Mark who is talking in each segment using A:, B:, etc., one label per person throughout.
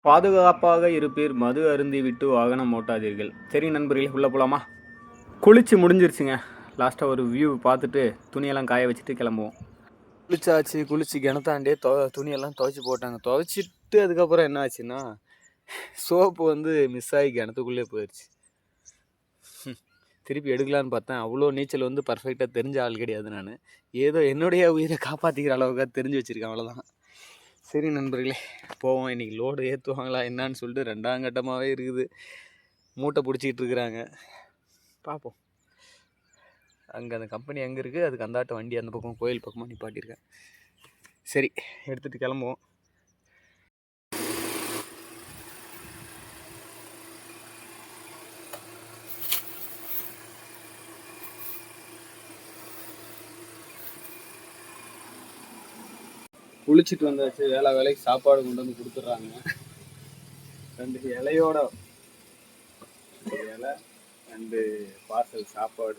A: பாதுகாப்பாக இருப்பீர், மது அருந்திவிட்டு வாகனம் ஓட்டாதீர்கள். சரி நண்பர்களே, உள்ளே போகலாமா? குளிச்சு முடிஞ்சிருச்சுங்க. லாஸ்ட்டாக ஒரு வியூ பார்த்துட்டு துணியெல்லாம் காய வச்சுட்டு கிளம்புவோம். குளிச்சு கிணத்தாண்டே துணியெல்லாம் துவைச்சி போட்டாங்க. துவைச்சிட்டு அதுக்கப்புறம் என்ன ஆச்சுன்னா, சோப்பு வந்து மிஸ் ஆகி கிணத்துக்குள்ளே போயிடுச்சு. திருப்பி எடுக்கலான்னு பார்த்தேன். அவ்வளோ நீச்சல் வந்து பர்ஃபெக்டாக தெரிஞ்ச ஆள் கிடையாது நான். ஏதோ என்னுடைய உயிரை காப்பாற்றிக்கிற அளவுக்காக தெரிஞ்சு வச்சுருக்கேன், அவ்வளோதான். சரி நண்பர்களே, போவோம். இன்றைக்கி லோடு ஏற்றுவாங்களா என்னான்னு சொல்லிட்டு 2ஆம் கட்டமாகவே இருக்குது. மூட்டை பிடிச்சிக்கிட்டு இருக்கிறாங்க, பார்ப்போம். அங்கே அந்த கம்பெனி எங்கே இருக்குது, அதுக்கு அந்தாட்ட வண்டி அந்த பக்கம் கோயில் பக்கமாக நிப்பாட்டியிருக்கேன். சரி, எடுத்துகிட்டு கிளம்புவோம். குளிச்சுட்டு வந்தாச்சு. வேலைக்கு சாப்பாடு கொண்டு வந்து கொடுத்துட்றாங்க. 2 இலையோட, இலை 2 பார்சல் சாப்பாடு.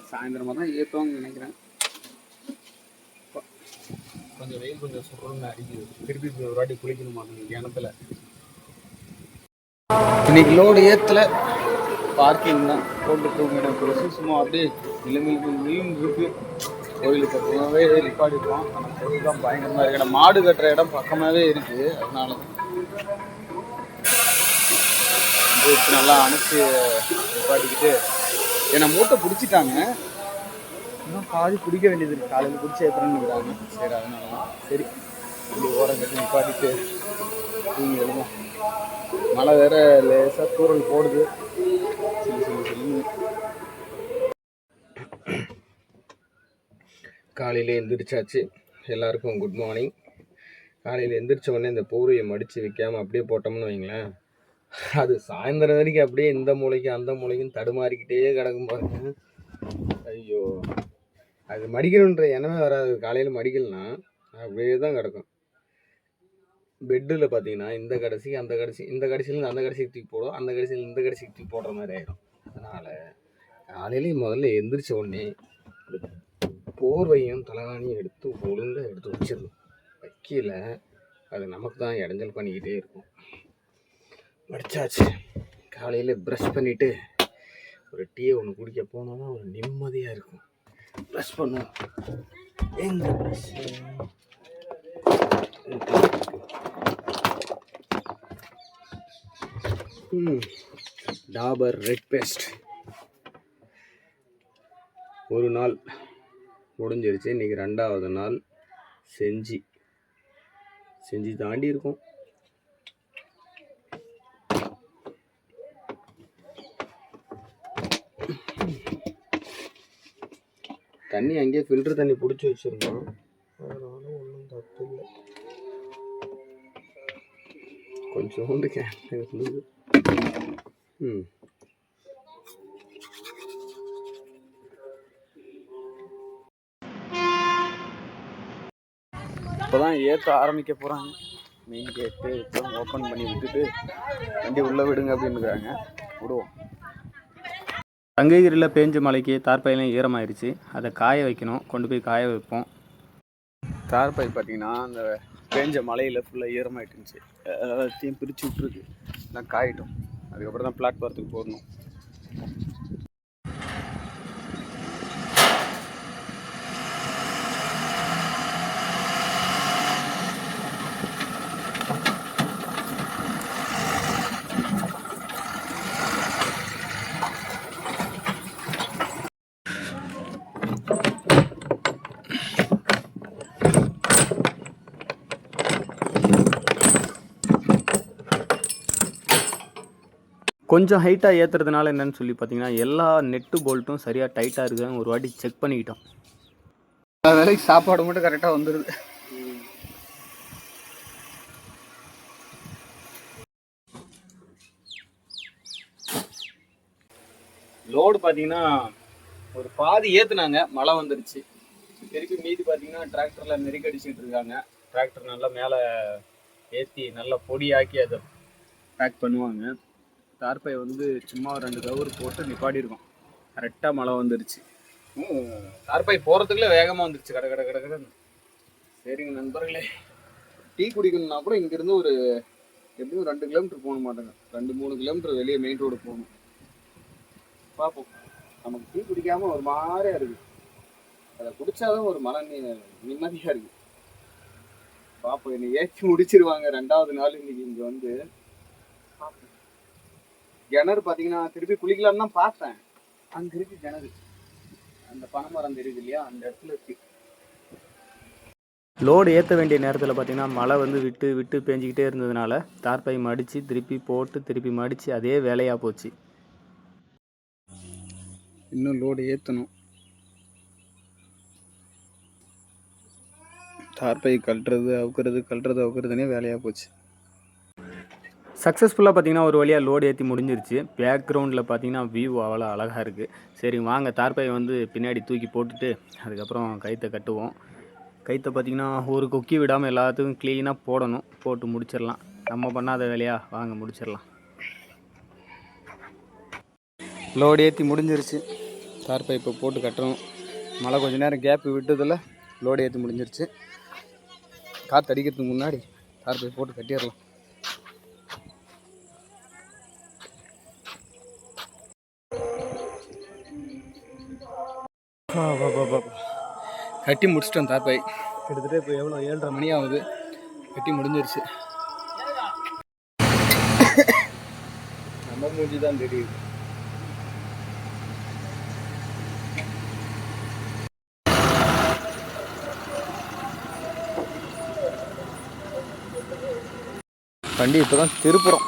A: சாயந்தரமாக தான் ஏற்றுவாங்கன்னு நினைக்கிறேன். கொஞ்சம் வெயில் கொஞ்சம் சுருங்க அடிக்குது. திருப்பி ஒரு வாட்டி குளிக்கணுமா கிணத்துல. இன்னைக்கு லோடு ஏற்றல, பார்க்கிங் தான் போட்டு தூங்கிடும். சும்மா அப்படியே நிலமில் இருக்கு. கோயிலுக்கு பக்கமாகவே நிப்பாடிப்போம். ஆனால் கோயில் தான் பயங்கரமாக இருக்குது. ஏன்னா மாடு கட்டுற இடம் பக்கமாகவே இருக்குது. அதனால வச்சு நல்லா அணைச்சி நிப்பாட்டிக்கிட்டு, ஏன்னா மூட்டை பிடிச்சிட்டாங்க. இன்னும் பாதி பிடிக்க வேண்டியது இருக்குது. காலையில் பிடிச்சி ஏற்றுறாங்க. சரி, அதனால தான் சரி இப்படி ஓரம் கட்டி நிப்பாட்டிட்டு தூங்கி எழுதும். மழை வேற லேசாக தூரல் போடுது. சொல்லி காலையில் எழுந்திரிச்சாச்சு. எல்லாருக்கும் குட் மார்னிங். காலையில் எழுந்திரிச்ச உடனே இந்த போர்வையை மடித்து வைக்காமல் அப்படியே போட்டோம்னு வைங்களேன், அது சாயந்தரம் வரைக்கும் அப்படியே இந்த மூளைக்கும் அந்த மூளைக்கும் தடுமாறிக்கிட்டே கிடக்கும் பாருங்க. ஐயோ, அது மடிக்கணுன்ற எண்ணமே வராது. காலையில் மடிக்கலனா அப்படியே தான் கிடக்கும். பெட்டில் பார்த்தீங்கன்னா இந்த கடைசிக்கு அந்த கடைசி, இந்த கடைசியிலேருந்து அந்த கடைசிக்கு தூக்கி போடும், அந்த கடைசியில் இந்த கடைசிக்கு தூக்கி போடுற மாதிரி ஆயிடும். அதனால் காலையிலேயே முதல்ல எந்திரிச்ச உடனே போர்வையும் தலைகாணியும் எடுத்து ஒழுங்காக எடுத்து வச்சிடணும். வைக்கல அது நமக்கு தான் இடைஞ்சல் பண்ணிக்கிட்டே இருக்கும். மடிச்சாச்சு. காலையில் ப்ரஷ் பண்ணிவிட்டு ஒரு டீயை ஒன்று குடிக்க போனோம்னா ஒரு நிம்மதியாக இருக்கும். ப்ரஷ் பண்ணுவோம். எங்கே ப்ரஷ்? Dabur red paste. ஒரு நாள் முடிஞ்சிருச்சு. இன்றைக்கி 2ஆவது நாள். செஞ்சு தாண்டி இருக்கும். தண்ணி அங்கேயே ஃபில்டர் தண்ணி பிடிச்சி வச்சுருந்தோம். அதனால ஒன்றும் தப்பு இல்லை. கொஞ்சோண்டு கேன் இருந்தது. இப்போ தான் ஏற்ற ஆரம்பிக்க போகிறாங்க. மெயின் கேட்டு இப்போ ஓப்பன் பண்ணி விட்டுட்டு வண்டி உள்ளே விடுங்க அப்படின்னுறாங்க. விடுவோம். தங்ககிரியில் பேஞ்ச மழைக்கு தார்பாயெல்லாம் ஈரமாயிருச்சு. அதை காய வைக்கணும். கொண்டு போய் காய வைப்போம். தார்பாய் பார்த்திங்கன்னா அந்த பேஞ்ச மழையில் ஃபுல்லாக ஈரமாயிட்டுருந்துச்சு. எல்லாத்தையும் பிரித்து விட்டுருக்கு. எல்லாம் காயிட்டோம். அதுக்கப்புறம் தான் பிளாட்ஃபாரத்துக்கு போடணும். கொஞ்சம் ஹைட்டாக ஏற்றுறதுனால என்னென்னு சொல்லி பார்த்தீங்கன்னா, எல்லா நெட்டு போல்ட்டும் சரியாக டைட்டாக இருக்குதுன்னு ஒரு வாட்டி செக் பண்ணிக்கிட்டோம். வேலைக்கு சாப்பாடு மட்டும் கரெக்டாக வந்துடுது. லோடு பார்த்தீங்கன்னா ஒரு பாதி ஏற்றுனாங்க, மழை வந்துருச்சு. திருப்பி மீதி பார்த்தீங்கன்னா டிராக்டரில் நெருக்கடிச்சிட்டு இருக்காங்க. டிராக்டர் நல்லா மேலே ஏற்றி நல்லா பொடியாக்கி அதை பேக் பண்ணுவாங்க. தார்பாய் வந்து சும்மா 2 கவுர் போட்டு நிப்பாடிருக்கோம். கரெக்டாக மழை வந்துருச்சு. தார்பாய் போகிறதுக்குள்ளே வேகமாக வந்துருச்சு. கடை. சரிங்க நண்பர்களே, டீ குடிக்கணும்னா கூட இங்கேருந்து ஒரு எப்படியும் 2 கிலோமீட்டர் போகணும் மாட்டேங்க, 2-3 கிலோமீட்டர் வெளியே மெயின் ரோடு போகணும். பார்ப்போம். நமக்கு டீ குடிக்காமல் ஒரு மாதிரியா இருக்குது, அதை குடித்தாதான் ஒரு நிம்மதியாக இருக்குது. பார்ப்போம். என்னை ஏற்றி முடிச்சிருவாங்க 2வது நாள் இன்னைக்கு இங்கே வந்து. கிணறு பார்த்தீங்கன்னா திருப்பி குளிக்கலான்னு தான் பார்த்தேன், அங்கே இருக்கு கிணறு, அந்த பனைமரம் தெரியுது இல்லையா, அந்த இடத்துல இருக்கு. லோடு ஏற்ற வேண்டிய நேரத்தில் பார்த்திங்கன்னா மழை வந்து விட்டு விட்டு பேஞ்சிக்கிட்டே இருந்ததுனால தார்பை மடித்து திருப்பி போட்டு திருப்பி மடித்து அதே வேலையாக போச்சு. இன்னும் லோடு ஏற்றணும். தார்பை கழட்டுறது அவுக்கிறதுனே வேலையாக போச்சு. சக்ஸஸ்ஃபுல்லாக பார்த்திங்கன்னா ஒரு வழியாக லோடு ஏற்றி முடிஞ்சிருச்சு. பேக்ரவுண்டில் பார்த்திங்கன்னா வியூ அவ்வளோ அழகாக இருக்குது. சரி வாங்க தார்பை வந்து பின்னாடி தூக்கி போட்டுட்டு அதுக்கப்புறம் கயிற்றை கட்டுவோம். கயிற்றை பார்த்திங்கன்னா ஒரு கொக்கி விடாமல் எல்லாத்துக்கும் க்ளீனாக போடணும். போட்டு முடிச்சிடலாம். நம்ம பண்ணாத வேலையா, வாங்க முடிச்சிடலாம். லோடு ஏற்றி முடிஞ்சிருச்சு. தார்பை இப்போ போட்டு கட்டணும். மழை கொஞ்சம் நேரம் கேப்பு விட்டதில் லோடு ஏற்றி முடிஞ்சிருச்சு. காற்று அடிக்கிறதுக்கு முன்னாடி தார்பை போட்டு கட்டிடலாம். கட்டி முடிச்சிட்டோம். தார்பை கிட்டத்தட்ட இப்போ எவ்வளோ 7:30 மணி ஆகுது. கட்டி முடிஞ்சிருச்சு. நம்ம மூஞ்சி தான் தெரியுது. வண்டி இப்போ தான் திருப்புறோம்.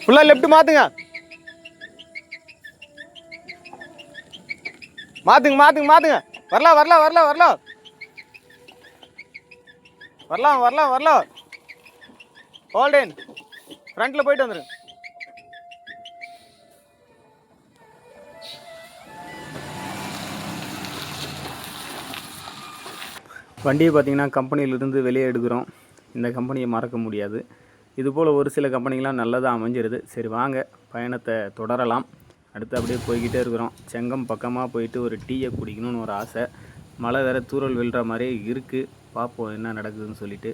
A: ஃபுல்லாக லெஃப்ட் மாற்றுங்க, மாற்றுங்க மாற்றுங்க மாற்றுங்க. வரலாம் வரலாம் வரலாம் வரலாம் வரலாம் வரலாம் வரலாம். ஹோல்டேன் ஃப்ரண்ட்டில் போயிட்டு வந்துடுங்க. வண்டியை பார்த்திங்கன்னா கம்பெனியிலிருந்து வெளியே எடுக்கிறோம். இந்த கம்பெனியை மறக்க முடியாது. இதுபோல் ஒரு சில கம்பெனிகளாம் நல்லதாக அமைஞ்சிருது. சரி வாங்க பயணத்தை தொடரலாம். அடுத்து அப்படியே போய்கிட்டே இருக்கிறோம். செங்கம் பக்கமாக போயிட்டு ஒரு டீயை குடிக்கணும்னு ஒரு ஆசை. மழை வேறு தூறல் விழுற மாதிரியே இருக்குது. பார்ப்போம் என்ன நடக்குதுன்னு சொல்லிட்டு.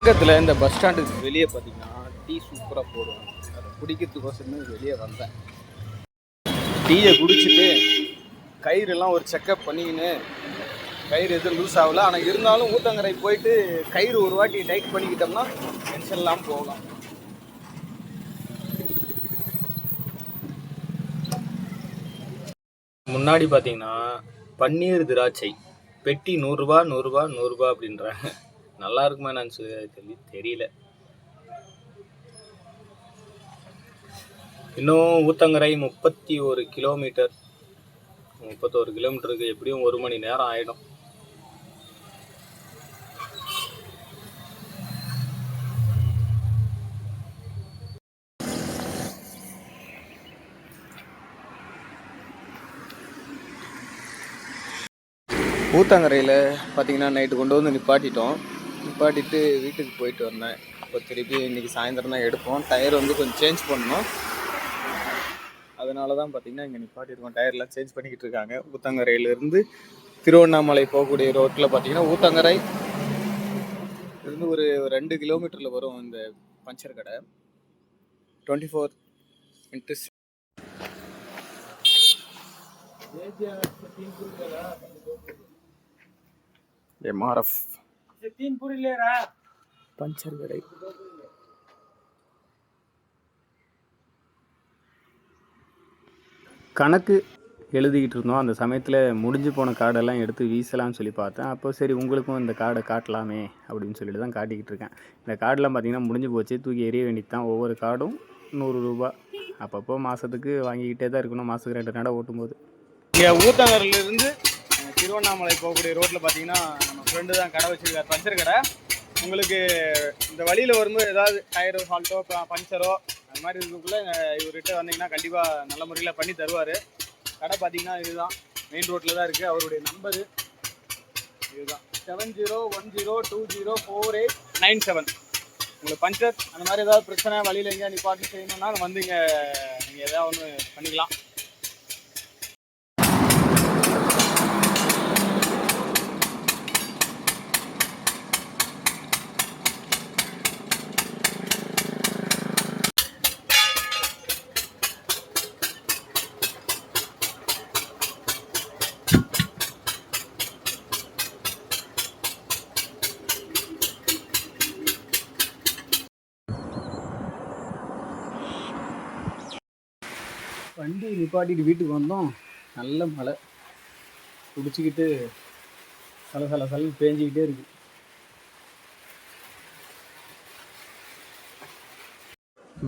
A: பக்கத்தில் இந்த பஸ் ஸ்டாண்டுக்கு வெளியே பார்த்தீங்கன்னா டீ சூப்பராக போடுவாங்க. அதை குடிக்கிறதுக்கோசமே வெளியே வந்தேன். டீயை குடிச்சிட்டு கயிறுலாம் ஒரு செக்கப் பண்ணிக்கின்னு, கயிறு எதுவும் லூஸ் ஆகலை. ஆனால் இருந்தாலும் ஊத்தங்கரை போயிட்டு கயிறு ஒரு வாட்டி டைட் பண்ணிக்கிட்டோம்னா டென்ஷன்லாம் போகலாம். முன்னாடி பார்த்தீங்கன்னா பன்னீர் திராட்சை பெட்டி 100 ரூபா 100 ரூபா 100 ரூபா அப்படின்றாங்க. நல்லா இருக்குமா என்னன்னு தெரியல. இன்னும் ஊத்தங்கரை 31 கிலோமீட்டர். 31 கிலோமீட்டருக்கு எப்படியும் 1 மணி நேரம் ஆகிடும். ஊத்தங்கரையில் பார்த்தீங்கன்னா நைட்டு கொண்டு வந்து நிப்பாட்டிட்டு வீட்டுக்கு போயிட்டு வந்தேன். இப்போ திருப்பி இன்றைக்கி சாயந்தரம் தான் எடுப்போம். டயர் வந்து கொஞ்சம் சேஞ்ச் பண்ணணும். அதனால தான் பார்த்தீங்கன்னா இங்கே நிப்பாட்டிருக்கோம். டயர்லாம் சேஞ்ச் பண்ணிக்கிட்டு இருக்காங்க. ஊத்தங்கரையிலேருந்து திருவண்ணாமலை போகக்கூடிய ரோட்டில் பார்த்தீங்கன்னா ஊத்தங்கரை இருந்து ஒரு 2 கிலோமீட்டரில் வரும் இந்த பஞ்சர் கடை. 24x MRF பஞ்சர் கடை. கணக்கு எழுதிக்கிட்டு இருந்தோம். அந்த சமயத்தில் முடிஞ்சு போன கார்டெல்லாம் எடுத்து வீசலாம்னு சொல்லி பார்த்தேன். அப்போ சரி உங்களுக்கும் இந்த கார்டை காட்டலாமே அப்படின்னு சொல்லிட்டு தான் காட்டிக்கிட்டு இருக்கேன். இந்த கார்டெலாம் பார்த்திங்கன்னா முடிஞ்சு போச்சு, தூக்கி எறிய வேண்டியது தான். ஒவ்வொரு கார்டும் ரூ. 100. அப்பப்போ மாதத்துக்கு வாங்கிக்கிட்டே தான் இருக்கணும், மாதத்துக்கு 2 நடை ஓட்டும்போது. இங்கே ஊத்தங்கரிலிருந்து திருவண்ணாமலை போகக்கூடிய ரோட்டில் பார்த்தீங்கன்னா நம்ம ஃப்ரெண்டு தான் கடை வச்சுருக்கார், பஞ்சர் கடை. உங்களுக்கு இந்த வழியில் வரும்போது ஏதாவது டயரோ ஃபால்ட்டோ பஞ்சரோ அது மாதிரி இருக்கக்குள்ளே இவர்கிட்ட வந்தீங்கன்னா கண்டிப்பாக நல்ல முறையில் பண்ணி தருவார். கடை பார்த்தீங்கன்னா இதுதான், மெயின் ரோட்டில் தான் இருக்குது. அவருடைய நம்பரு இதுதான் 7010204897. உங்களுக்கு பஞ்சர் அந்த மாதிரி ஏதாவது பிரச்சனை, வழியில் எங்கேயா நிப்பாட்டி செய்யணும்னா வந்து இங்கே நீங்கள் எதாவது ஒன்று பண்ணிக்கலாம். வண்டி நிப்பாட்டிட்டு வீட்டுக்கு வந்தோம். நல்ல மழை குடிச்சிக்கிட்டு சலசலன்னு பேஞ்சிக்கிட்டே இருக்கு.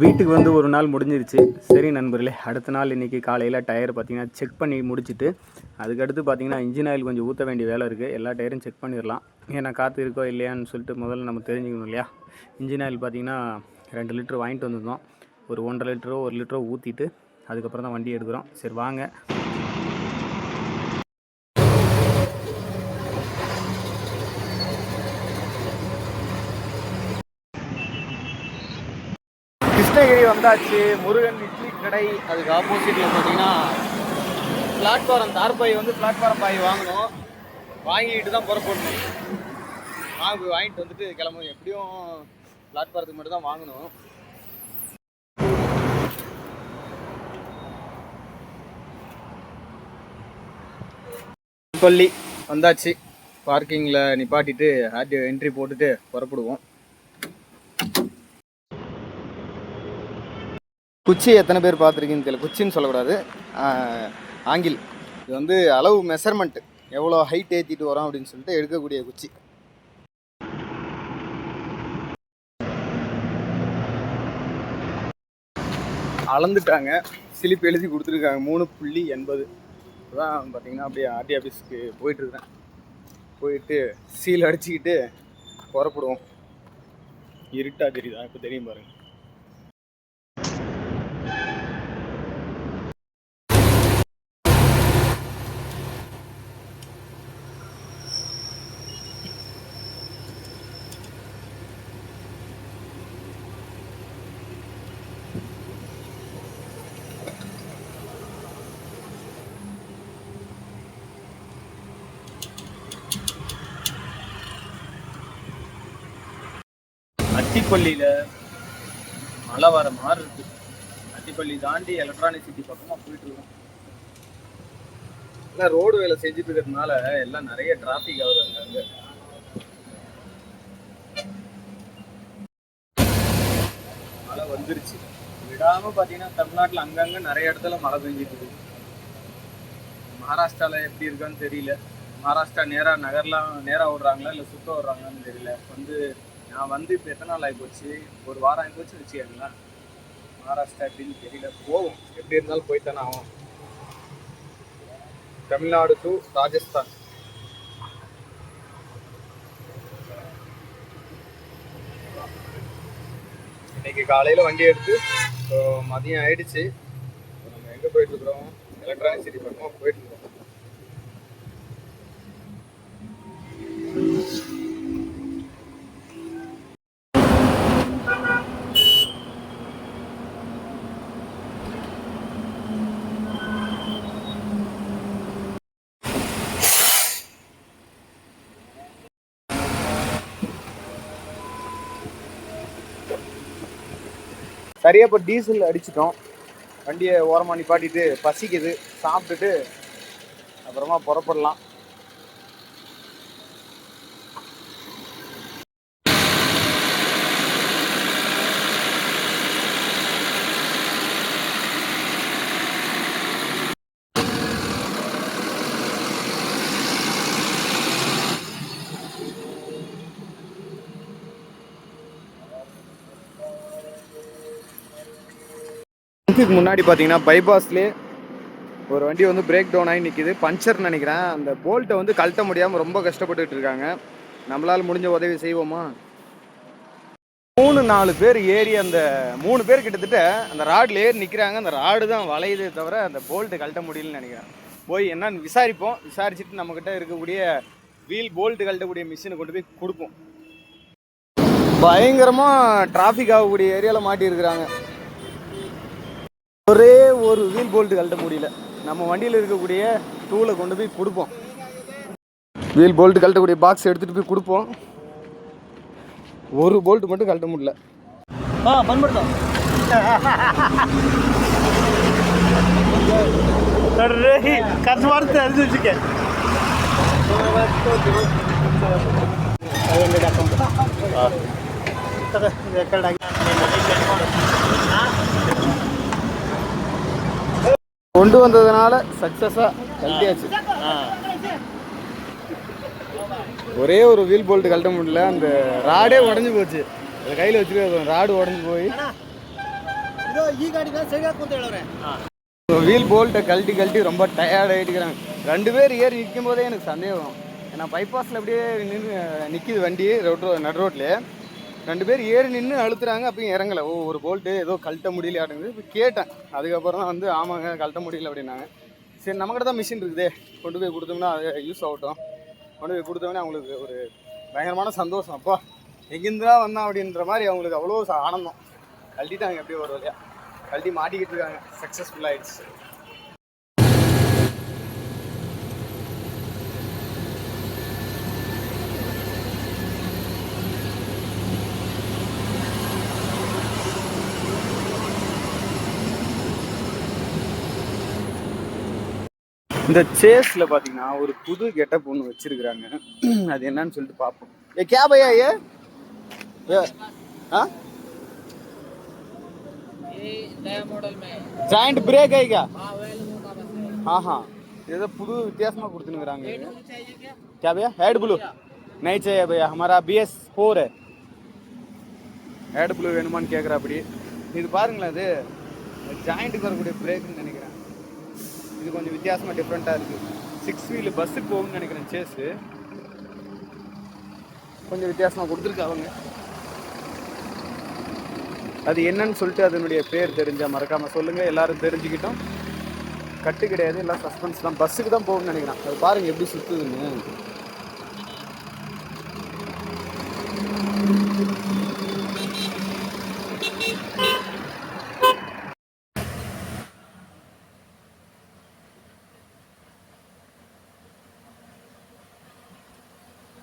A: வீட்டுக்கு வந்து ஒரு நாள் முடிஞ்சிருச்சு. சரி நண்பர்களே, அடுத்த நாள் இன்றைக்கி காலையில் டயர் பார்த்திங்கன்னா செக் பண்ணி முடிச்சுட்டு அதுக்கடுத்து பார்த்திங்கன்னா இன்ஜின் ஆயில் கொஞ்சம் ஊற்ற வேண்டிய வேலை இருக்குது. எல்லா டயரும் செக் பண்ணிடலாம். ஏன்னா காற்று இருக்கோ இல்லையான்னு சொல்லிட்டு முதல்ல நம்ம தெரிஞ்சுக்கணும் இல்லையா. இன்ஜின் ஆயில் பார்த்திங்கன்னா 2 லிட்டர் வாங்கிட்டு வந்திருந்தோம். ஒரு 1.5 லிட்டரோ 1 லிட்டரோ ஊற்றிட்டு அதுக்கப்புறம் தான் வண்டி எடுக்கிறோம். சரி வாங்க. கிருஷ்ணகிரி வந்தாச்சு. முருகன் இட்லி கடை, அதுக்கு ஆப்போசிட்டில் பார்த்தீங்கன்னா பிளாட்ஃபாரம் தார்பாய் வந்து பிளாட்ஃபாரம் பாய் வாங்கணும். வாங்கிட்டு தான் புறப்படணும். வாங்கிட்டு வந்துட்டு கிளம்பும். எப்படியும் பிளாட்ஃபாரத்துக்கு மட்டும் தான் வாங்கணும். பள்ளி வந்தாச்சு. பார்க்கிங்கில் நிப்பாட்டிட்டு ஆர்டிஓ என்ட்ரி போட்டுட்டு புறப்படுவோம். குச்சி எத்தனை பேர் பார்த்துருக்கீங்கன்னு தெரியல. குச்சின்னு சொல்லக்கூடாது, ஆங்கில். இது வந்து அளவு மெஷர்மெண்ட்டு, எவ்வளோ ஹைட் ஏற்றிட்டு வரோம் அப்படின்னு சொல்லிட்டு எடுக்கக்கூடிய குச்சி. அளந்துட்டாங்க, சிலிப் எழுதி கொடுத்துருக்காங்க 3.80. தான் பார்த்தீங்கன்னா அப்படியே ஆர்டி ஆஃபீஸ்க்கு போயிட்டுருக்கிறேன். போயிட்டு சீல் அடிச்சுக்கிட்டு புறப்படுவோம். இருட்டாக தெரியுதா? இப்போ தெரியும் பாருங்கள். அத்திப்பள்ளியில் மழை வர மாதிரி இருக்குது. அத்திப்பள்ளி தாண்டி எலக்ட்ரானிக் சிட்டி பக்கமாக போயிட்டுருக்கோம். எல்லாம் ரோடு வேலை செஞ்சுட்டு இருக்கிறதுனால எல்லாம் நிறைய டிராஃபிக் ஆகுது. அங்கே மழை வந்துருச்சு விடாமல். பார்த்தீங்கன்னா தமிழ்நாட்டில் அங்கங்கே நிறைய இடத்துல மழை பெஞ்சிட்டு இருக்குது. மகாராஷ்டிராவில் எப்படி இருக்கான்னு தெரியல. மகாராஷ்டிரா நேராக விடுறாங்களா இல்லை சுத்த விடுறாங்களான்னு தெரியல. நான் வந்து இப்போ எத்தனை நாள் ஆகிப்போச்சு, ஒரு வாரம் ஆகிப்போச்சு வச்சுக்கங்களா. மகாராஷ்டிரா எப்படின்னு தெரியல. போவோம், எப்படி இருந்தாலும் போய்த்தானே ஆகும். தமிழ்நாடு டு ராஜஸ்தான். இன்னைக்கு காலையில் வண்டி எடுத்து மதியம் ஆயிடுச்சு. நம்ம எங்கே போயிட்டுருக்குறோம்? எலக்ட்ரானிக் சிட்டி பக்கமாக போயிட்டுருக்கோம். சரியா இப்போ டீசல் அடிச்சிட்டோம். வண்டியை ஓரமாக நிப்பாட்டிட்டு பசிக்குது, சாப்பிட்டுட்டு அப்புறமா புறப்படலாம். இதுக்கு முன்னாடி பார்த்தீங்கன்னா பைபாஸ்லேயே ஒரு வண்டி வந்து பிரேக் டவுன் ஆகி நிற்கிது, பஞ்சர்னு நினைக்கிறேன். அந்த போல்ட்டை வந்து கழட்ட முடியாமல் ரொம்ப கஷ்டப்பட்டுட்டு இருக்காங்க. நம்மளால் முடிஞ்ச உதவி செய்வோமா? 3-4 பேர் ஏறி அந்த 3 பேர் கிட்டத்தட்ட அந்த ராடில் ஏறி நிற்கிறாங்க. அந்த ராடு தான் வளையுதே தவிர அந்த போல்ட்டு கழட்ட முடியலன்னு நினைக்கிறேன். போய் என்னன்னு விசாரிப்போம். விசாரிச்சுட்டு நம்மக்கிட்ட இருக்கக்கூடிய வீல் போல்ட்டு கழட்டக்கூடிய மிஷினை கொண்டு போய் கொடுப்போம். பயங்கரமாக டிராஃபிக் ஆகக்கூடிய ஏரியாவில் மாட்டியிருக்கிறாங்க. ஒரே ஒரு வீல் போல்ட்டு கழட்ட முடியல. நம்ம வண்டியில் இருக்கக்கூடிய டூலை கொண்டு போய் கொடுப்போம். வீல் போல்ட்டு கழட்டக்கூடிய பாக்ஸ் எடுத்துகிட்டு போய் கொடுப்போம். ஒரு போல்ட்டு மட்டும் கழட்ட முடியல. ಬಂದ್ಬಿಡ್ತಾವ ಖರ್ಚು ಮಾಡ್ತೆ ಅದು ದಿವಸಕ್ಕೆ கொண்டு வந்ததுனால சக்ஸஸாக கழட்டியாச்சு. ஒரே ஒரு வீல் போல்ட்டு கழட்ட முடியல. அந்த ராடே உடஞ்சி போச்சு. அதை கையில் வச்சுருக்க ராடு உடஞ்சி போய் வீல் போல்ட்டை கழட்டி ரொம்ப டயர்ட் ஆகிட்டுக்கிறாங்க. 2 பேர் ஏறி நிற்கும் போதே எனக்கு சந்தேகம். ஏன்னா பைபாஸில் அப்படியே நின்று நிற்கிது வண்டி நடு ரோட்லேயே. 2 பேர் ஏறி நின்று அழுத்துறாங்க. அப்பயும் இறங்கலை. ஒரு போல்ட்டு ஏதோ கழட்ட முடியல ஆட்டுங்குது. இப்போ கேட்டேன். அதுக்கப்புறம் தான் வந்து ஆமாங்க கழட்ட முடியல அப்படின்னாங்க. சரி நம்மக்கிட்ட தான் மிஷின் இருக்குதே, கொண்டு போய் கொடுத்தோம்னா அது யூஸ் ஆகட்டும். கொண்டு போய் கொடுத்தோம்னா அவங்களுக்கு ஒரு பயங்கரமான சந்தோஷம். அப்பா எங்கேருந்து தான் வந்தான் அப்படின்ற மாதிரி அவங்களுக்கு அவ்வளோ ஆனந்தம். கழட்டிட்டாங்க எப்படியோ ஒரு வழியாக கழட்டி மாட்டிக்கிட்டு இருக்காங்க. சக்ஸஸ்ஃபுல் ஆகிடுச்சு. இந்த சேஸில் பார்த்தீங்கன்னா ஒரு புது கெட்டப் ஒன்று வச்சுருக்குறாங்க. அது என்னன்னு சொல்லிட்டு பார்ப்போம். ஏ கே பையா ஏ ஜாயிண்ட் பிரேக் ஆயிக்கா? ஆஹா, ஏதோ புது வித்தியாசமாக கொடுத்துனுக்குறாங்க. क्या भैया हेड ब्लू नहीं चाहिए भैया, हमारा BS4 है. हेड ब्लू வேணுமான்னு கேட்குறா. அப்படி இது பாருங்களேன். அது ஜாயிண்ட்டுக்கு வரக்கூடிய பிரேக்குன்னு நினைக்கிறேன். இது கொஞ்சம் வித்தியாசமாக டிஃப்ரெண்ட்டாக இருக்குது. 6 வீல் பஸ்ஸுக்கு போகும்னு நினைக்கிறேன். சேஸு கொஞ்சம் வித்தியாசமாக கொடுத்துருக்காங்க. அது என்னன்னு சொல்லிட்டு அதனுடைய பேர் தெரிஞ்சால் மறக்காமல் சொல்லுங்கள். எல்லோரும் தெரிஞ்சுக்கிட்டோம். கட்டு கிடையாது, எல்லாம் சஸ்பென்ஸ் தான். பஸ்ஸுக்கு தான் போகும்னு நினைக்கிறேன். அது பாருங்கள் எப்படி சுற்றுதுன்னு.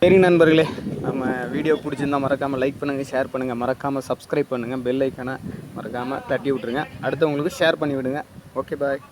A: சரி நண்பர்களே, நம்ம வீடியோ பிடிச்சிருந்தா மறக்காமல் லைக் பண்ணுங்கள், ஷேர் பண்ணுங்கள், மறக்காமல் சப்ஸ்கிரைப் பண்ணுங்கள், பெல் ஐக்கானை மறக்காமல் தட்டி விட்ருங்க, அடுத்தவங்களுக்கு ஷேர் பண்ணி விடுங்க. Okay bye.